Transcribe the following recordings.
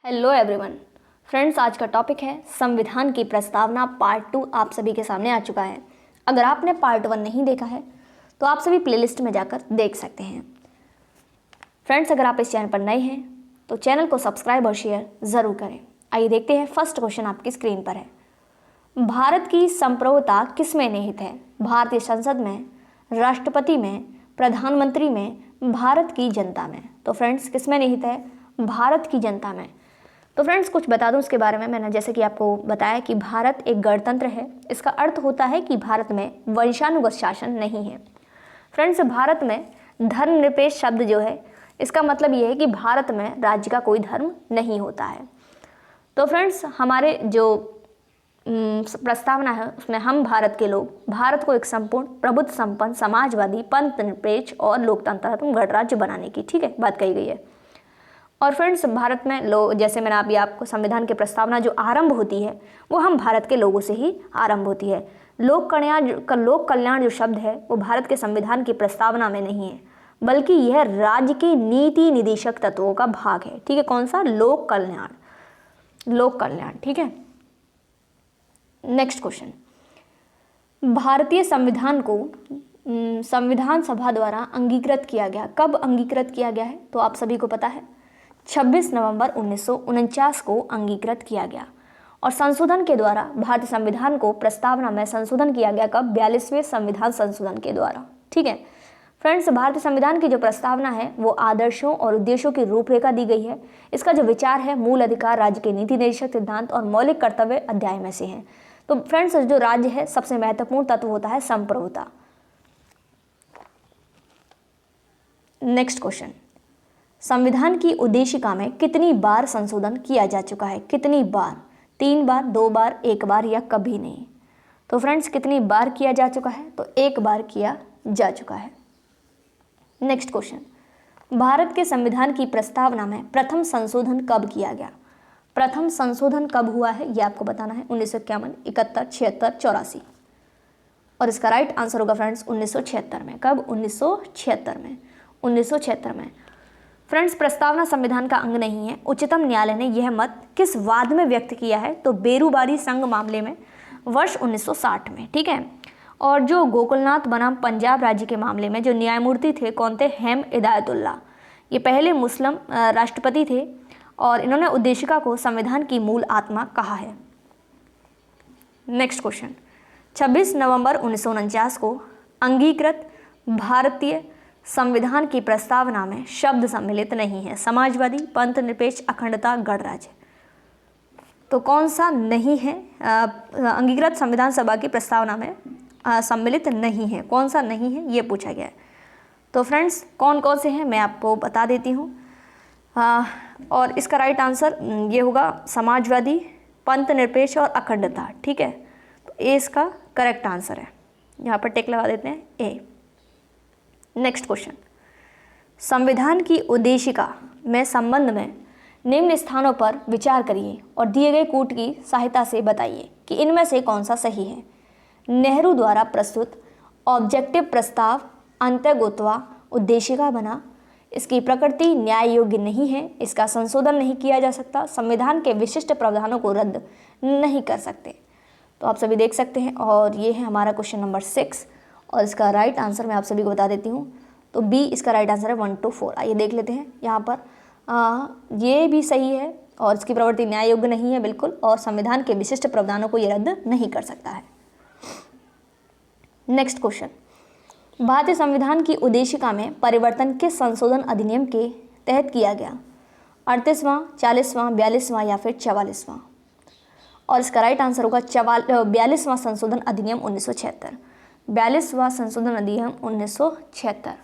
Hello everyone friends, आज का topic है संविधान की प्रस्तावना पार्ट 2 आप सभी के सामने आ चुका है। अगर आपने पार्ट 1 नहीं देखा है तो आप सभी प्लेलिस्ट में जाकर देख सकते हैं। फ्रेंड्स, अगर आप इस चैनल पर नए हैं तो चैनल को सब्सक्राइब और शेयर ज़रूर करें। आइए देखते हैं, फर्स्ट क्वेश्चन आपकी स्क्रीन पर है। भारत की संप्रभुता किस में निहित है? भारतीय संसद में, राष्ट्रपति में, प्रधानमंत्री में, भारत की जनता में? तो फ्रेंड्स, किस में निहित है? भारत की जनता में। तो फ्रेंड्स, कुछ बता दूं इसके बारे में। मैंने जैसे कि आपको बताया कि भारत एक गणतंत्र है। इसका अर्थ होता है कि भारत में वंशानुगत शासन नहीं है। फ्रेंड्स, भारत में धर्मनिरपेक्ष शब्द जो है, इसका मतलब ये है कि भारत में राज्य का कोई धर्म नहीं होता है। तो फ्रेंड्स, हमारे जो प्रस्तावना है उसमें हम भारत के लोग भारत को एक संपूर्ण प्रबुद्ध संपन्न समाजवादी पंथ निरपेक्ष और लोकतंत्रात्मक गणराज्य बनाने की बात कही गई है। और फ्रेंड्स, भारत में लोग, जैसे मैंने अभी आपको संविधान की प्रस्तावना जो आरंभ होती है वो हम भारत के लोगों से ही आरंभ होती है। लोक कल्याण जो शब्द है वो भारत के संविधान की प्रस्तावना में नहीं है, बल्कि यह राज्य की नीति निदेशक तत्वों का भाग है। ठीक है, कौन सा? लोक कल्याण। ठीक है, नेक्स्ट क्वेश्चन। भारतीय संविधान को संविधान सभा द्वारा अंगीकृत किया गया। कब अंगीकृत किया गया है? तो आप सभी को पता है, 26 नवंबर 1949 को अंगीकृत किया गया। और संशोधन के द्वारा भारतीय संविधान को प्रस्तावना में संशोधन किया गया। कब? 42वें संविधान संशोधन के द्वारा। ठीक है फ्रेंड्स, भारतीय संविधान की जो प्रस्तावना है वो आदर्शों और उद्देश्यों की रूपरेखा दी गई है। इसका जो विचार है, मूल अधिकार, राज्य के नीति निर्देशक सिद्धांत और मौलिक कर्तव्य अध्याय में से है। तो फ्रेंड्स, जो राज्य है सबसे महत्वपूर्ण तत्व होता है संप्रभुता। Next question. संविधान की उद्देशिका में कितनी बार संशोधन किया जा चुका है? कितनी बार? 3 बार, 2 बार, 1 बार या कभी नहीं? तो फ्रेंड्स, कितनी बार किया जा चुका है? तो 1 बार किया जा चुका है। Next question. भारत के संविधान की प्रस्तावना में प्रथम संशोधन कब किया गया? प्रथम संशोधन कब हुआ है ये आपको बताना है। 1951, 71, 76, 84। और इसका राइट आंसर होगा फ्रेंड्स 1976 में। कब? 1976 में। फ्रेंड्स, प्रस्तावना संविधान का अंग नहीं है। उच्चतम न्यायालय ने यह मत किस वाद में व्यक्त किया है? तो बेरूबारी संघ मामले में वर्ष 1960 में। ठीक है, और जो गोकुलनाथ बनाम पंजाब राज्य के मामले में जो न्यायमूर्ति थे, कौन थे? हेम इदायतुल्ला। ये पहले मुस्लिम राष्ट्रपति थे और इन्होंने उद्देशिका को संविधान की मूल आत्मा कहा है। Next question. 26 नवंबर 1949 को अंगीकृत भारतीय संविधान की प्रस्तावना में शब्द सम्मिलित नहीं है। समाजवादी, पंथ निरपेक्ष, अखंडता, गणराज्य। तो कौन सा नहीं है? अंगीकृत संविधान सभा की प्रस्तावना में सम्मिलित नहीं है। कौन सा नहीं है ये पूछा गया है। तो फ्रेंड्स, कौन कौन से हैं मैं आपको बता देती हूँ। और इसका राइट आंसर ये होगा समाजवादी, पंथ निरपेक्ष और अखंडता। ठीक है, तो ए इसका करेक्ट आंसर है। यहाँ पर टिक लगा देते हैं, ए। Next question. संविधान की उद्देशिका में संबंध में निम्न स्थानों पर विचार करिए और दिए गए कूट की सहायता से बताइए कि इनमें से कौन सा सही है। नेहरू द्वारा प्रस्तुत ऑब्जेक्टिव प्रस्ताव अंतर्गोत्वा उद्देशिका बना। इसकी प्रकृति न्याय योग्य नहीं है। इसका संशोधन नहीं किया जा सकता। संविधान के विशिष्ट प्रावधानों को रद्द नहीं कर सकते। तो आप सभी देख सकते हैं, और ये है हमारा क्वेश्चन नंबर 6। और इसका राइट आंसर मैं आप सभी को बता देती हूँ। तो बी इसका राइट आंसर है 1 to 4। आइए देख लेते हैं। यहाँ पर ये भी सही है, और इसकी प्रवृत्ति न्याय योग्य नहीं है बिल्कुल, और संविधान के विशिष्ट प्रावधानों को ये रद्द नहीं कर सकता है। Next question. भारतीय संविधान की उद्देशिका में परिवर्तन किस संशोधन अधिनियम के तहत किया गया? 38वां, 40वां, 42वां या फिर 44वां? और इसका राइट आंसर होगा 42वां संशोधन अधिनियम 1976। 42वां संशोधन अधिनियम 1976।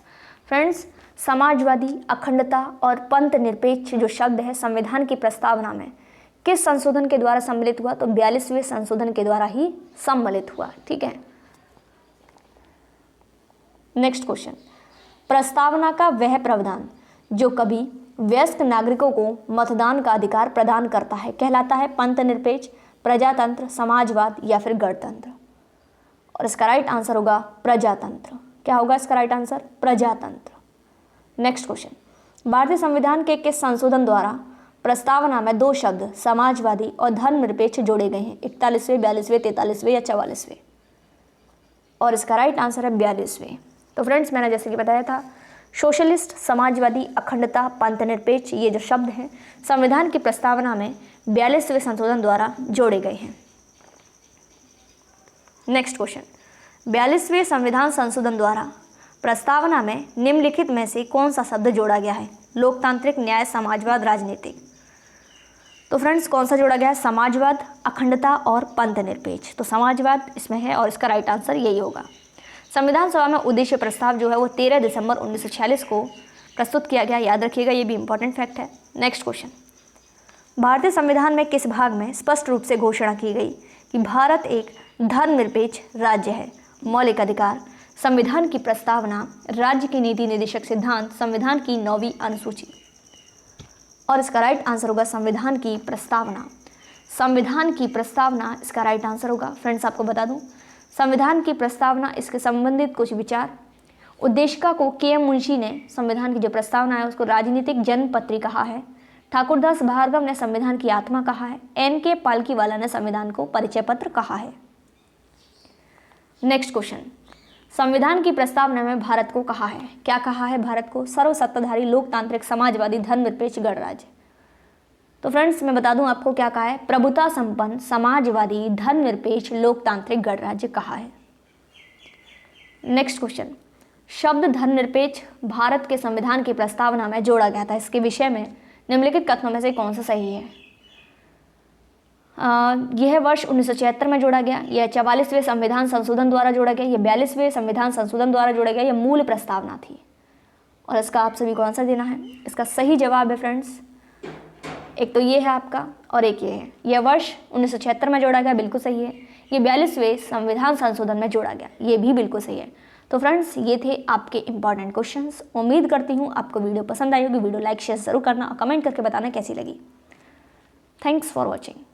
फ्रेंड्स, समाजवादी, अखंडता और पंथ निरपेक्ष जो शब्द है संविधान की प्रस्तावना में किस संशोधन के द्वारा सम्मिलित हुआ? तो 42वें संशोधन के द्वारा ही सम्मिलित हुआ। ठीक है, नेक्स्ट क्वेश्चन। प्रस्तावना का वह प्रावधान जो कभी वयस्क नागरिकों को मतदान का अधिकार प्रदान करता है कहलाता है पंथ निरपेक्ष, प्रजातंत्र, समाजवाद या फिर गणतंत्र? और इसका राइट आंसर होगा प्रजातंत्र। क्या होगा इसका राइट आंसर? प्रजातंत्र। Next question. भारतीय संविधान के किस संशोधन द्वारा प्रस्तावना में दो शब्द समाजवादी और धर्मनिरपेक्ष जोड़े गए हैं, 41वें, 42वें, 43वें या 44वें। और इसका राइट आंसर है 42वें। तो फ्रेंड्स मैंने जैसे कि बताया था, सोशलिस्ट, समाजवादी, अखंडता, पंथनिरपेक्ष, ये जो शब्द हैं संविधान की प्रस्तावना में 42वें संशोधन द्वारा जोड़े गए हैं। नेक्स्ट क्वेश्चन, 42वें संविधान संशोधन द्वारा प्रस्तावना में निम्नलिखित में से कौन सा शब्द जोड़ा गया है? लोकतांत्रिक, न्याय, समाजवाद, राजनीतिक। तो फ्रेंड्स कौन सा जोड़ा गया है? समाजवाद, अखंडता और पंथनिरपेक्ष। तो समाजवाद इसमें है और इसका राइट आंसर यही होगा। संविधान सभा में उद्देश्य प्रस्ताव जो है वो 13 दिसंबर 1946 को प्रस्तुत किया गया, याद रखिएगा, ये भी इंपॉर्टेंट फैक्ट है। नेक्स्ट क्वेश्चन, भारतीय संविधान में किस भाग में स्पष्ट रूप से घोषणा की गई कि भारत एक धर्मनिरपेक्ष राज्य है? मौलिक अधिकार, संविधान की प्रस्तावना, राज्य की नीति निर्देशक सिद्धांत, संविधान की 9वीं अनुसूची। और इसका राइट आंसर होगा संविधान की प्रस्तावना। संविधान की प्रस्तावना इसका राइट आंसर होगा। फ्रेंड्स आपको बता दूं, संविधान की प्रस्तावना, इसके संबंधित कुछ विचार। उद्देशिका को के.एम. मुंशी ने संविधान की जो प्रस्तावना है उसको राजनीतिक जन्मपत्री कहा है। ठाकुरदास भार्गव ने संविधान की आत्मा कहा है। एन.के. पालकीवाला ने संविधान को परिचय पत्र कहा है। नेक्स्ट क्वेश्चन, संविधान की प्रस्तावना में भारत को कहा है, क्या कहा है भारत को? सर्वसत्ताधारी, लोकतांत्रिक, समाजवादी, धर्मनिरपेक्ष गणराज्य। तो फ्रेंड्स मैं बता दूं आपको क्या कहा है? प्रभुता संपन्न, समाजवादी, धर्मनिरपेक्ष, लोकतांत्रिक गणराज्य कहा है। नेक्स्ट क्वेश्चन, शब्द धर्मनिरपेक्ष भारत के संविधान की प्रस्तावना में जोड़ा गया था, इसके विषय में निम्नलिखित कथनों में से कौन सा सही है? यह वर्ष 1976 में जोड़ा गया, यह 44वें संविधान संशोधन द्वारा जोड़ा गया, यह 42वें संविधान संशोधन द्वारा जोड़ा गया, यह मूल प्रस्तावना थी। और इसका आप सभी को आंसर देना है। इसका सही जवाब है फ्रेंड्स, एक तो ये है आपका और एक ये है। यह वर्ष 1976 में जोड़ा गया, बिल्कुल सही है। ये 42वें संविधान संशोधन में जोड़ा गया, ये भी बिल्कुल सही है। तो फ्रेंड्स ये थे आपके इंपॉर्टेंट क्वेश्चंस। उम्मीद करती हूँ आपको वीडियो पसंद आई होगी। वीडियो लाइक शेयर जरूर करना और कमेंट करके बताना कैसी लगी। Thanks for watching.